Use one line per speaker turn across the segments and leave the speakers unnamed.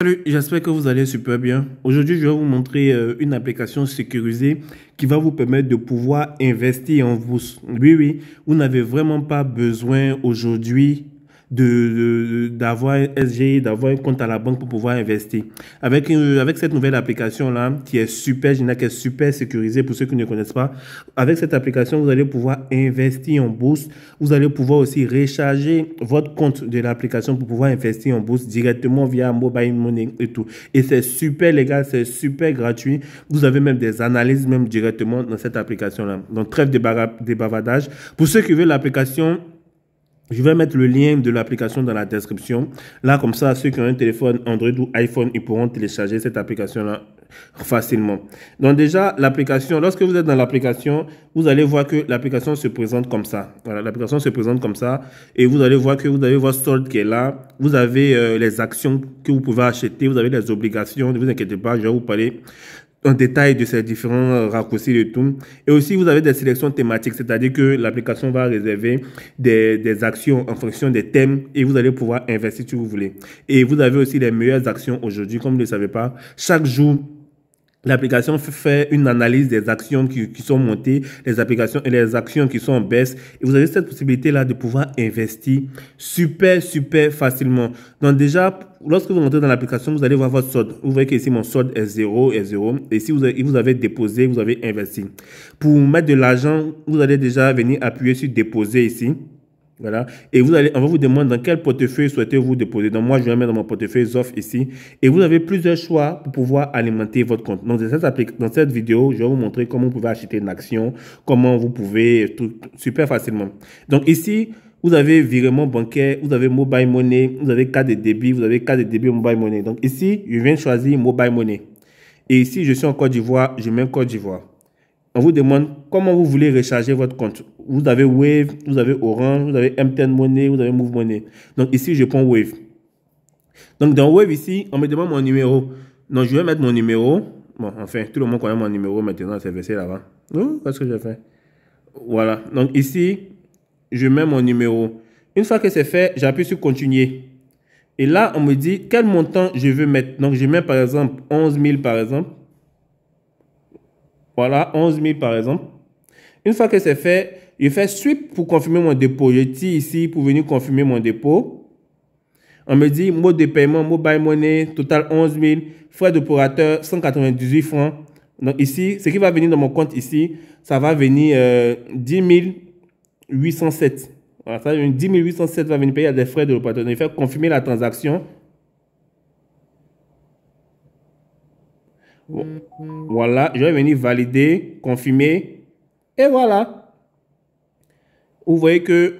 Salut, j'espère que vous allez super bien. Aujourd'hui, je vais vous montrer une application sécurisée qui va vous permettre de pouvoir investir en bourse. Oui, oui, vous n'avez vraiment pas besoin aujourd'hui d'avoir un SG, d'avoir un compte à la banque pour pouvoir investir. Avec cette nouvelle application-là, qui est super géniale, qui est super sécurisée pour ceux qui ne connaissent pas, avec cette application, vous allez pouvoir investir en bourse. Vous allez pouvoir aussi recharger votre compte de l'application pour pouvoir investir en bourse directement via mobile money et tout. Et c'est super légal, c'est super gratuit. Vous avez même des analyses même directement dans cette application-là. Donc, trêve de bavardage. Pour ceux qui veulent l'application, je vais mettre le lien de l'application dans la description. Là, comme ça, ceux qui ont un téléphone Android ou iPhone, ils pourront télécharger cette application-là facilement. Donc déjà, l'application, lorsque vous êtes dans l'application, vous allez voir que l'application se présente comme ça. Voilà, l'application se présente comme ça. Et vous allez voir que vous avez votre solde qui est là. Vous avez les actions que vous pouvez acheter. Vous avez les obligations. Ne vous inquiétez pas, je vais vous parler en détail de ces différents raccourcis et tout. Et aussi, vous avez des sélections thématiques, c'est-à-dire que l'application va réserver des actions en fonction des thèmes et vous allez pouvoir investir si vous voulez. Et vous avez aussi les meilleures actions aujourd'hui, comme vous ne le savez pas. Chaque jour, l'application fait une analyse des actions qui sont montées, les applications et les actions qui sont en baisse. Et vous avez cette possibilité-là de pouvoir investir super facilement. Donc déjà, lorsque vous rentrez dans l'application, vous allez voir votre solde. Vous voyez qu'ici, mon solde est 0. Et si vous avez déposé, vous avez investi. Pour mettre de l'argent, vous allez déjà venir appuyer sur déposer ici. Voilà. Et on va vous demander dans quel portefeuille souhaitez-vous déposer. Donc, moi, je vais mettre dans mon portefeuille ZOF ici. Et vous avez plusieurs choix pour pouvoir alimenter votre compte. Donc, dans cette vidéo, je vais vous montrer comment vous pouvez acheter une action, comment vous pouvez, super facilement. Donc, ici, vous avez virement bancaire, vous avez mobile money, vous avez carte de débit, vous avez carte de débit mobile money. Donc, ici, je viens de choisir mobile money. Et ici, je suis en Côte d'Ivoire, je mets Côte d'Ivoire. On vous demande comment vous voulez recharger votre compte. Vous avez Wave, vous avez Orange, vous avez MTN Money, vous avez Move Money. Donc ici, je prends Wave. Donc dans Wave ici, on me demande mon numéro. Donc je vais mettre mon numéro. Bon, enfin, tout le monde connaît mon numéro maintenant, c'est versé là-bas. Qu'est-ce que j'ai fait? Voilà. Donc ici, je mets mon numéro. Une fois que c'est fait, j'appuie sur continuer. Et là, on me dit quel montant je veux mettre. Donc je mets par exemple 11 000 par exemple. Voilà, 11 000 par exemple. Une fois que c'est fait, je fais sweep pour confirmer mon dépôt. Je tire ici pour venir confirmer mon dépôt. On me dit mode de paiement, mobile money, total 11 000, frais d'opérateur 198 francs. Donc ici, ce qui va venir dans mon compte ici, ça va venir 10 807. Voilà, ça, 10 807 va venir payer des frais de l'opérateur. Donc il fait confirmer la transaction. Voilà, je vais venir valider, confirmer. Et voilà. Vous voyez que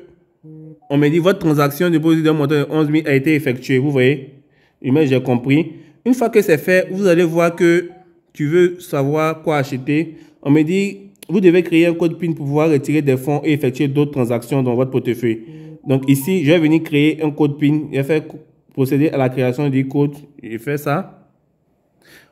on me dit votre transaction déposée d'un montant de 11 000 a été effectuée. Vous voyez? J'ai compris. Une fois que c'est fait, vous allez voir que tu veux savoir quoi acheter. On me dit, vous devez créer un code PIN pour pouvoir retirer des fonds et effectuer d'autres transactions dans votre portefeuille. Donc ici, je vais venir créer un code PIN. Je vais faire procéder à la création du code. Je fais ça.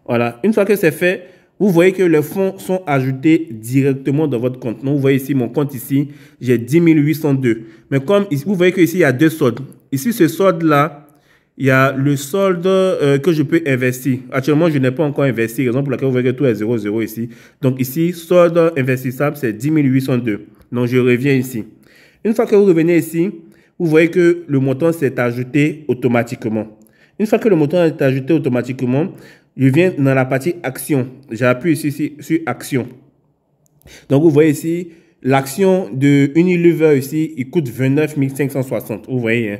Voilà. Une fois que c'est fait, vous voyez que les fonds sont ajoutés directement dans votre compte. Donc, vous voyez ici, mon compte ici, j'ai 10 802. Mais comme ici, vous voyez qu'ici, il y a deux soldes. Ici, ce solde-là, il y a le solde que je peux investir. Actuellement, je n'ai pas encore investi. Raison pour laquelle vous voyez que tout est 0,0 ici. Donc ici, solde investissable, c'est 10 802. Donc, je reviens ici. Une fois que vous revenez ici, vous voyez que le montant s'est ajouté automatiquement. Une fois que le montant est ajouté automatiquement, je viens dans la partie action. J'appuie ici sur action. Donc, vous voyez ici, l'action de Unilever ici, il coûte 29 560. Vous voyez, hein?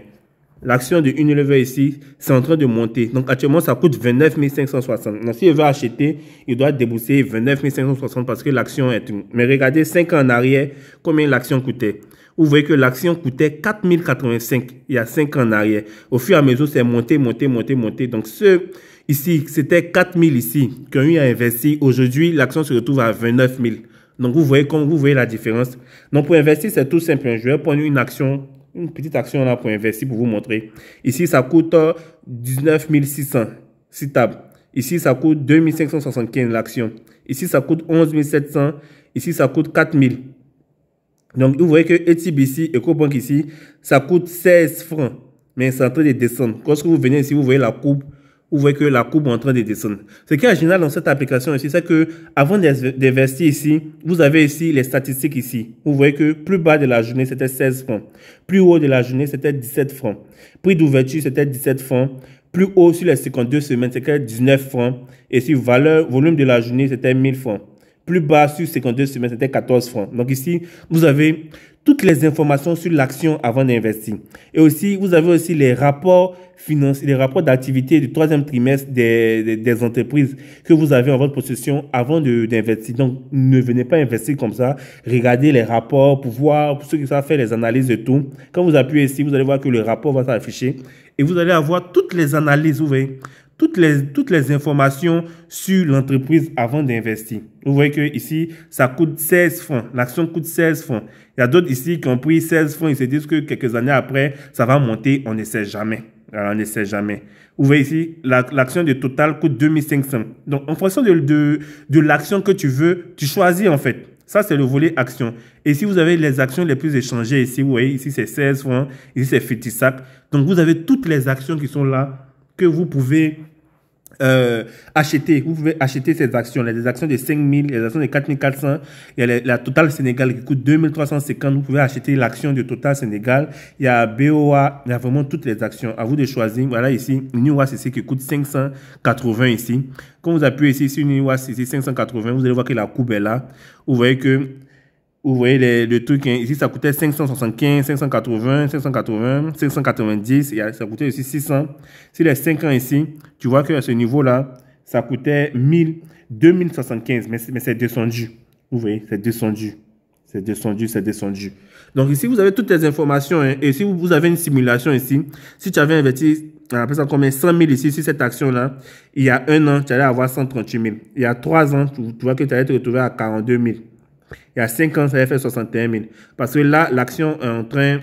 L'action de Unilever ici, c'est en train de monter. Donc, actuellement, ça coûte 29 560. Donc, si je veux acheter, il doit débourser 29 560 parce que l'action est une. Mais regardez, 5 ans en arrière, combien l'action coûtait. Vous voyez que l'action coûtait 4 085 il y a 5 ans en arrière. Au fur et à mesure, c'est monté. Donc, ici, c'était 4 000 ici qu'on a investi. Aujourd'hui, l'action se retrouve à 29 000. Donc, vous voyez la différence. Donc, pour investir, c'est tout simple. Je vais prendre une action, une petite action là pour investir pour vous montrer. Ici, ça coûte 19 600 citable. Ici, ça coûte 2 575 l'action. Ici, ça coûte 11 700. Ici, ça coûte 4 000. Donc, vous voyez que HSBC, EcoBank ici, ça coûte 16 francs. Mais c'est en train de descendre. Lorsque vous venez ici, vous voyez la courbe. vous voyez que la courbe est en train de descendre. Ce qui est génial dans cette application ici, c'est que avant d'investir ici, vous avez ici les statistiques ici. Vous voyez que plus bas de la journée, c'était 16 francs. Plus haut de la journée, c'était 17 francs. Prix d'ouverture, c'était 17 francs. Plus haut sur les 52 semaines, c'était 19 francs. Et sur volume de la journée, c'était 1000 francs. Plus bas sur 52 semaines, c'était 14 francs. Donc ici, vous avez toutes les informations sur l'action avant d'investir. Et aussi, vous avez aussi les rapports financiers, les rapports d'activité du troisième trimestre des entreprises que vous avez en votre possession avant d'investir. Donc, ne venez pas investir comme ça. Regardez les rapports pour voir, pour ceux qui savent faire les analyses de tout. Quand vous appuyez ici, vous allez voir que le rapport va s'afficher et vous allez avoir toutes les analyses, vous voyez, toutes les informations sur l'entreprise avant d'investir. Vous voyez que ici, ça coûte 16 francs. L'action coûte 16 francs. Il y a d'autres ici qui ont pris 16 francs. Ils se disent que quelques années après, ça va monter. On ne sait jamais. Alors, on ne sait jamais. Vous voyez ici, l'action de Total coûte 2500. Donc, en fonction de l'action que tu veux, tu choisis en fait. Ça, c'est le volet action. Et si vous avez les actions les plus échangées ici, vous voyez, ici, c'est 16 francs. Ici, c'est Fitisac. Donc, vous avez toutes les actions qui sont là que vous pouvez acheter. Vous pouvez acheter ces actions. Il y a des actions de 5000, les actions de 4400. Il y a la Total Sénégal qui coûte 2350. Vous pouvez acheter l'action de Total Sénégal. Il y a BOA. Il y a vraiment toutes les actions. À vous de choisir. Voilà ici, Uniwas ici qui coûte 580 ici. Quand vous appuyez ici sur Uniwas ici 580, vous allez voir que la courbe est là. Vous voyez que vous voyez le truc, ici ça coûtait 575, 580, 580, 590, et ça coûtait aussi 600. Si les 5 ans ici, tu vois qu'à ce niveau-là, ça coûtait 2075, mais c'est descendu. Vous voyez, c'est descendu. C'est descendu, c'est descendu. Donc ici, vous avez toutes les informations. Hein, et si vous avez une simulation ici, si tu avais investi, on appelle ça combien, 100 000 ici sur cette action-là, il y a 1 an, tu allais avoir 138 000. Il y a 3 ans, tu vois que tu allais te retrouver à 42 000. Il y a 5 ans, ça avait fait 61 000. Parce que là, l'action est en train...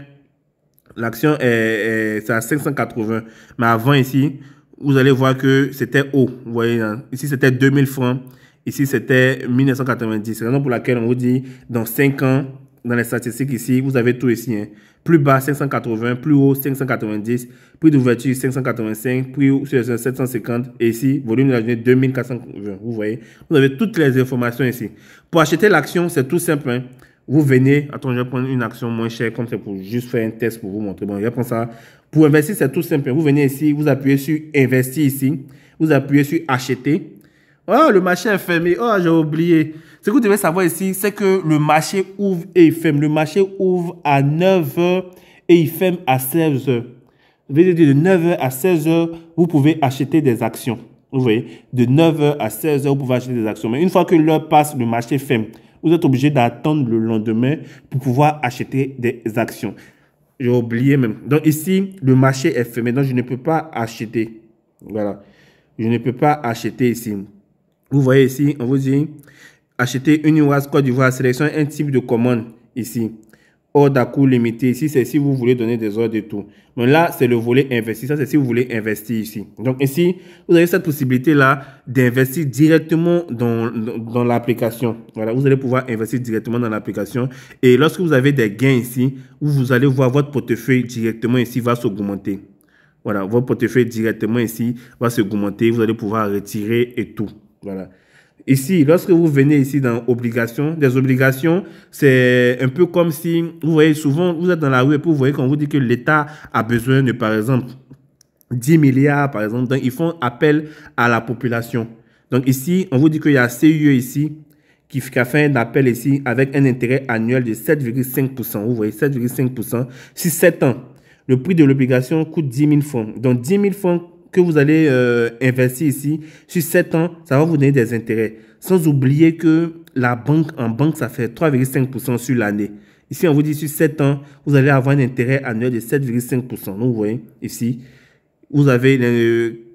L'action c'est à 580. Mais avant ici, vous allez voir que c'était haut. Vous voyez, hein? Ici, c'était 2000 francs. Ici, c'était 1990. C'est la raison pour laquelle on vous dit, dans 5 ans, dans les statistiques ici, vous avez tout ici. Hein. Plus bas, 580. Plus haut, 590. Prix d'ouverture, 585. Prix sur 750. Et ici, volume de la journée, 2420. Vous voyez, vous avez toutes les informations ici. Pour acheter l'action, c'est tout simple. Hein. Vous venez, attends, je vais prendre une action moins chère, comme c'est pour juste faire un test pour vous montrer. Bon, je vais prendre ça. Pour investir, c'est tout simple. Vous venez ici, vous appuyez sur investir ici. Vous appuyez sur acheter. Oh, le marché est fermé. Oh, j'ai oublié. Ce que vous devez savoir ici, c'est que le marché ouvre et il ferme. Le marché ouvre à 9 h et il ferme à 16 h. De 9 h à 16 h, vous pouvez acheter des actions. Vous voyez, de 9 h à 16 h, vous pouvez acheter des actions. Mais une fois que l'heure passe, le marché ferme. Vous êtes obligé d'attendre le lendemain pour pouvoir acheter des actions. J'ai oublié même. Donc ici, le marché est fermé. Donc je ne peux pas acheter. Voilà. Je ne peux pas acheter ici. Vous voyez ici, on vous dit acheter une UAS Côte d'Ivoire. Sélectionne un type de commande ici. Ordre à coût limité. Ici, c'est si vous voulez donner des ordres et tout. Mais là, c'est le volet investir. Ça, c'est si vous voulez investir ici. Donc ici, vous avez cette possibilité-là d'investir directement dans l'application. Voilà, vous allez pouvoir investir directement dans l'application. Et lorsque vous avez des gains ici, vous allez voir votre portefeuille directement ici va s'augmenter. Voilà, votre portefeuille directement ici va s'augmenter. Vous allez pouvoir retirer et tout. Voilà. Ici, lorsque vous venez ici dans obligations, des obligations, c'est un peu comme si, vous voyez, souvent, vous êtes dans la rue et puis vous voyez qu'on vous dit que l'État a besoin de, par exemple, 10 milliards, par exemple. Donc, ils font appel à la population. Donc, ici, on vous dit qu'il y a CIE ici qui a fait un appel ici avec un intérêt annuel de 7,5%. Vous voyez, 7,5% sur 7 ans. Le prix de l'obligation coûte 10 000 francs. Donc, 10 000 francs que vous allez investir ici, sur 7 ans, ça va vous donner des intérêts. Sans oublier que en banque, ça fait 3,5% sur l'année. Ici, on vous dit sur 7 ans, vous allez avoir un intérêt annuel de 7,5%. Donc, vous voyez, ici, vous avez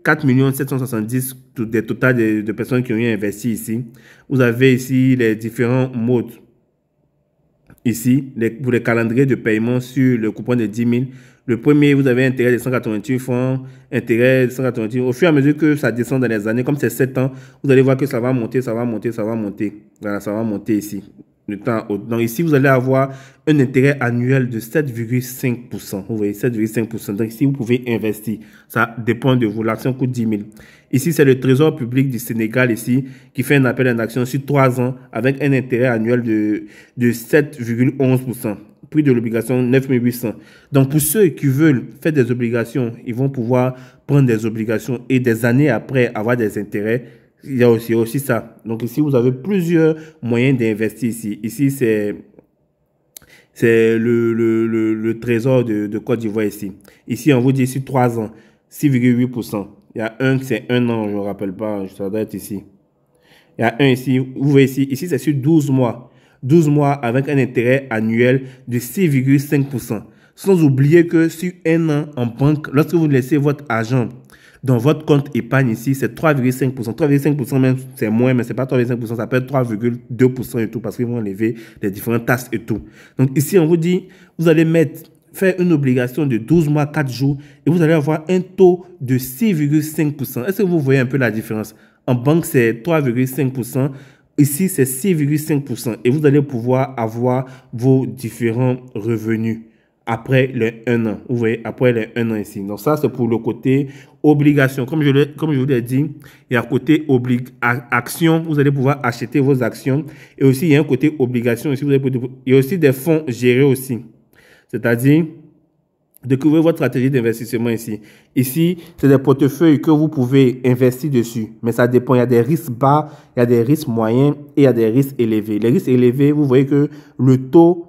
4 770 des total de personnes qui ont investi ici. Vous avez ici les différents modes. Ici, pour les calendriers de paiement sur le coupon de 10 000. Le premier, vous avez intérêt de 188 francs, intérêt de 188. Au fur et à mesure que ça descend dans les années, comme c'est 7 ans, vous allez voir que ça va monter, ça va monter, ça va monter. Voilà, ça va monter ici. de temps. Donc ici, vous allez avoir un intérêt annuel de 7,5%. Vous voyez, 7,5%. Donc ici, vous pouvez investir. Ça dépend de vous. L'action coûte 10 000. Ici, c'est le Trésor public du Sénégal ici qui fait un appel à l'action sur 3 ans avec un intérêt annuel de 7,11%. Prix de l'obligation 9 800. Donc pour ceux qui veulent faire des obligations, ils vont pouvoir prendre des obligations et des années après avoir des intérêts. Il y a aussi ça. Donc ici, vous avez plusieurs moyens d'investir ici. Ici, c'est le trésor de Côte d'Ivoire ici. Ici, on vous dit ici 3 ans, 6,8%. Il y a un, c'est 1 an, je ne me rappelle pas, ça doit être ici. Il y a un ici, vous voyez ici c'est sur 12 mois. 12 mois avec un intérêt annuel de 6,5%. Sans oublier que sur 1 an en banque, lorsque vous laissez votre argent dans votre compte épargne ici, c'est 3,5%. 3,5% même, c'est moins, mais c'est pas 3,5%, ça peut être 3,2% et tout, parce qu'ils vont enlever les différentes taxes et tout. Donc ici, on vous dit, vous allez faire une obligation de 12 mois, 4 jours, et vous allez avoir un taux de 6,5%. Est-ce que vous voyez un peu la différence? En banque, c'est 3,5%. Ici, c'est 6,5%. Et vous allez pouvoir avoir vos différents revenus après les 1 an. Vous voyez, après les 1 an ici. Donc ça, c'est pour le côté obligation. Comme je vous l'ai dit, il y a un côté action. Vous allez pouvoir acheter vos actions. Et aussi, il y a un côté obligation. Ici, il y a aussi des fonds gérés aussi. C'est-à-dire, découvrez votre stratégie d'investissement ici. Ici, c'est des portefeuilles que vous pouvez investir dessus. Mais ça dépend. Il y a des risques bas, il y a des risques moyens et il y a des risques élevés. Les risques élevés, vous voyez que le taux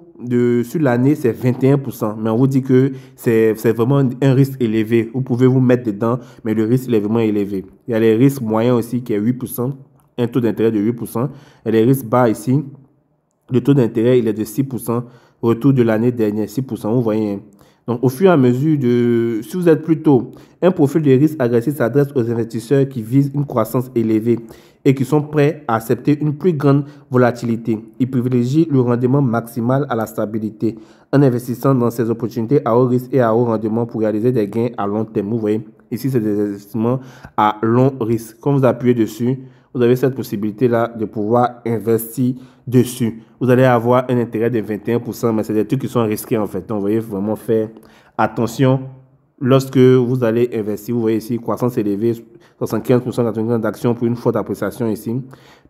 sur l'année, c'est 21%. Mais on vous dit que c'est vraiment un risque élevé. Vous pouvez vous mettre dedans, mais le risque est vraiment élevé. Il y a les risques moyens aussi qui est 8%. Un taux d'intérêt de 8%. Et les risques bas ici, le taux d'intérêt, il est de 6%. Retour de l'année dernière, 6%. Vous voyez. Donc, au fur et à mesure si vous êtes plutôt un profil de risque agressif s'adresse aux investisseurs qui visent une croissance élevée et qui sont prêts à accepter une plus grande volatilité. Ils privilégient le rendement maximal à la stabilité en investissant dans ces opportunités à haut risque et à haut rendement pour réaliser des gains à long terme. Vous voyez, ici, c'est des investissements à long risque. Quand vous appuyez dessus, vous avez cette possibilité-là de pouvoir investir dessus. Vous allez avoir un intérêt de 21%, mais c'est des trucs qui sont risqués en fait. Donc, vous voyez, vraiment faire attention lorsque vous allez investir. Vous voyez ici, croissance élevée, 75% d'actions pour une forte appréciation ici.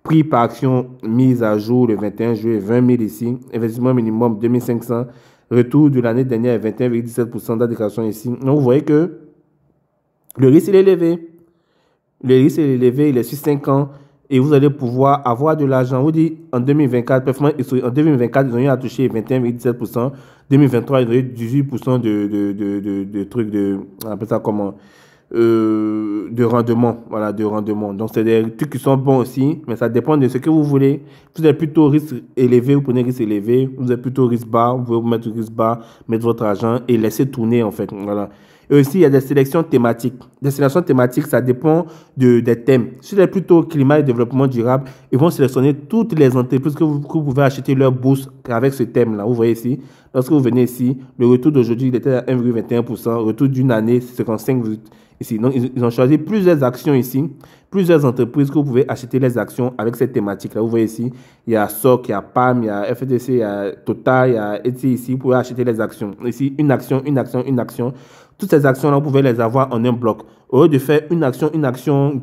Prix par action mise à jour le 21 juillet, 20 000 ici. Investissement minimum 2500. Retour de l'année dernière, 21,17% d'adéquation ici. Donc, vous voyez que le risque est élevé. Le risque est élevé, il est sur 5 ans et vous allez pouvoir avoir de l'argent. On vous dit en 2024, performance historique, en 2024, ils ont eu à toucher 21,17%. 2023, ils ont eu 18% de trucs on appelle ça comment? De rendement. Voilà, de rendement. Donc, c'est des trucs qui sont bons aussi, mais ça dépend de ce que vous voulez. Vous êtes plutôt risque élevé, vous prenez risque élevé. Vous êtes plutôt risque bas, vous pouvez vous mettre risque bas, mettre votre argent et laisser tourner en fait. Voilà. Et aussi, il y a des sélections thématiques. Des sélections thématiques, ça dépend des thèmes. Si c'est plutôt climat et développement durable, ils vont sélectionner toutes les entreprises que vous pouvez acheter leur bourse avec ce thème-là. Vous voyez ici, lorsque vous venez ici, le retour d'aujourd'hui, il était à 1,21%. Retour d'une année, c'est 55 ici. Donc, ils ont choisi plusieurs actions ici, plusieurs entreprises que vous pouvez acheter les actions avec cette thématique-là. Vous voyez ici, il y a SOC, il y a PAM, il y a FDC, il y a Total, il y a ETI ici. Vous pouvez acheter les actions. Ici, une action, une action, une action. Toutes ces actions-là, vous pouvez les avoir en un bloc. Au lieu de faire une action,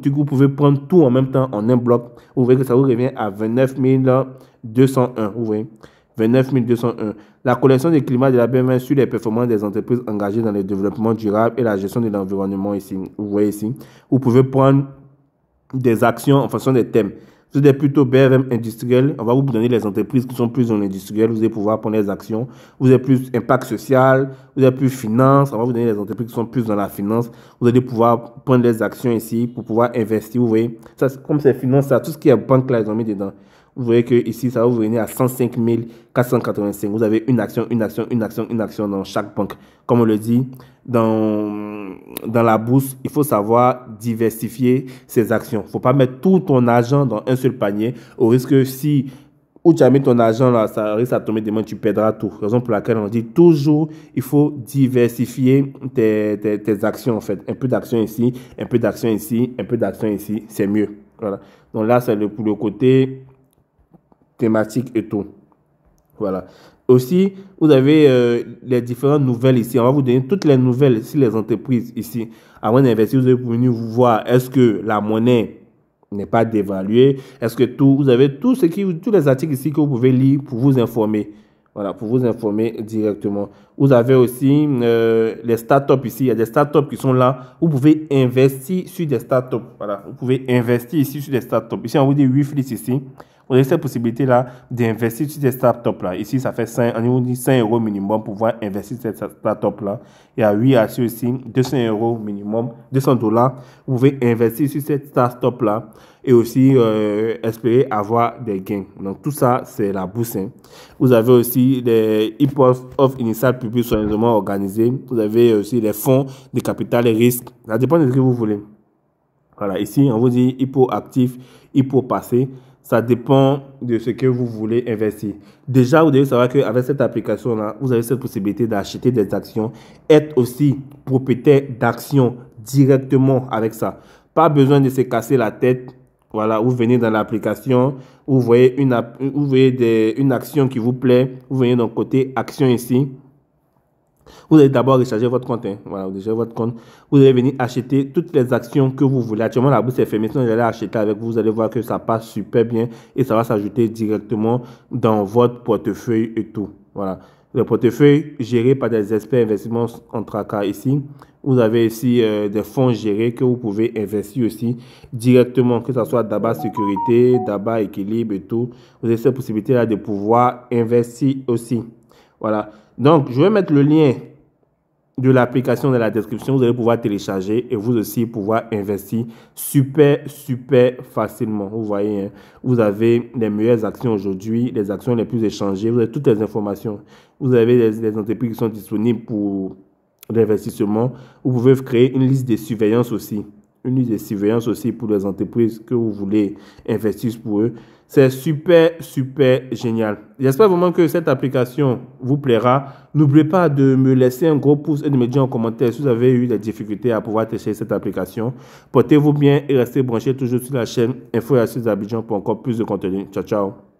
vous pouvez prendre tout en même temps en un bloc. Vous voyez que ça vous revient à 29 201. Vous voyez, 29 201. La collection des climats de la BME sur les performances des entreprises engagées dans le développement durable et la gestion de l'environnement ici. Vous voyez ici. Vous pouvez prendre des actions en fonction des thèmes. Si vous êtes plutôt BRM industriel, on va vous donner les entreprises qui sont plus dans l'industriel, vous allez pouvoir prendre les actions. Vous êtes plus impact social, vous êtes plus finance, on va vous donner les entreprises qui sont plus dans la finance. Vous allez pouvoir prendre les actions ici pour pouvoir investir, vous voyez. Ça, comme c'est finance, ça, tout ce qui est banque là, ils ont mis dedans. Vous voyez que ici, ça va vous venir à 105 485. Vous avez une action dans chaque banque. Comme on le dit, dans la bourse, il faut savoir diversifier ses actions. Il ne faut pas mettre tout ton argent dans un seul panier au risque que si où tu as mis ton argent là, ça risque à tomber des mains, tu perdras tout. Raison pour laquelle on dit toujours, il faut diversifier tes actions en fait. Un peu d'action ici, un peu d'action ici, un peu d'action ici, c'est mieux. Voilà. Donc là, c'est pour le côté thématique et tout. Voilà. Aussi, vous avez les différentes nouvelles ici. On va vous donner toutes les nouvelles sur les entreprises ici. Avant d'investir, vous allez venir vous voir est-ce que la monnaie n'est pas dévaluée. Est-ce que vous avez tous les articles ici que vous pouvez lire pour vous informer. Voilà, pour vous informer directement. Vous avez aussi les startups ici. Il y a des startups qui sont là. Vous pouvez investir sur des startups. Voilà, vous pouvez investir ici sur des startups. Ici, on vous dit Wiflis ici. Vous avez cette possibilité-là d'investir sur ces startups-là. Ici, ça fait 5, on vous dit 5 € minimum pour pouvoir investir sur cette startup-là. Il y a 8 actions ici, 200 € minimum, 200 $. Vous pouvez investir sur cette startup-là et aussi espérer avoir des gains. Donc, tout ça, c'est la bourse. Hein. Vous avez aussi les Hip-Hop of Initial Public soigneusement organisés. Vous avez aussi les fonds de capital et risque. Ça dépend de ce que vous voulez. Voilà, ici, on vous dit Hippo actif, Hippo passé. Ça dépend de ce que vous voulez investir. Déjà, vous devez savoir qu'avec cette application-là, vous avez cette possibilité d'acheter des actions, être aussi propriétaire d'actions directement avec ça. Pas besoin de se casser la tête. Voilà, vous venez dans l'application, vous voyez une action qui vous plaît, vous venez dans le côté action ici. Vous allez d'abord recharger votre compte. Hein. Voilà, vous rechargez votre compte. Vous allez venir acheter toutes les actions que vous voulez. Actuellement, la bourse est fermée. Sinon, vous allez acheter avec vous. Vous allez voir que ça passe super bien et ça va s'ajouter directement dans votre portefeuille et tout. Voilà. Le portefeuille géré par des experts investissements en tracas ici. Vous avez ici des fonds gérés que vous pouvez investir aussi directement, que ce soit d'Aba Sécurité, d'Aba Équilibre et tout. Vous avez cette possibilité-là de pouvoir investir aussi. Voilà. Donc, je vais mettre le lien de l'application dans la description. Vous allez pouvoir télécharger et vous aussi pouvoir investir super facilement. Vous voyez, hein, vous avez les meilleures actions aujourd'hui, les actions les plus échangées. Vous avez toutes les informations. Vous avez les entreprises qui sont disponibles pour l'investissement. Vous pouvez créer une liste de surveillance aussi. Une liste de surveillance aussi pour les entreprises que vous voulez investir pour eux. C'est super génial. J'espère vraiment que cette application vous plaira. N'oubliez pas de me laisser un gros pouce et de me dire en commentaire si vous avez eu des difficultés à pouvoir télécharger cette application. Portez-vous bien et restez branchés toujours sur la chaîne Info et Astuces d'Abidjan pour encore plus de contenu. Ciao, ciao.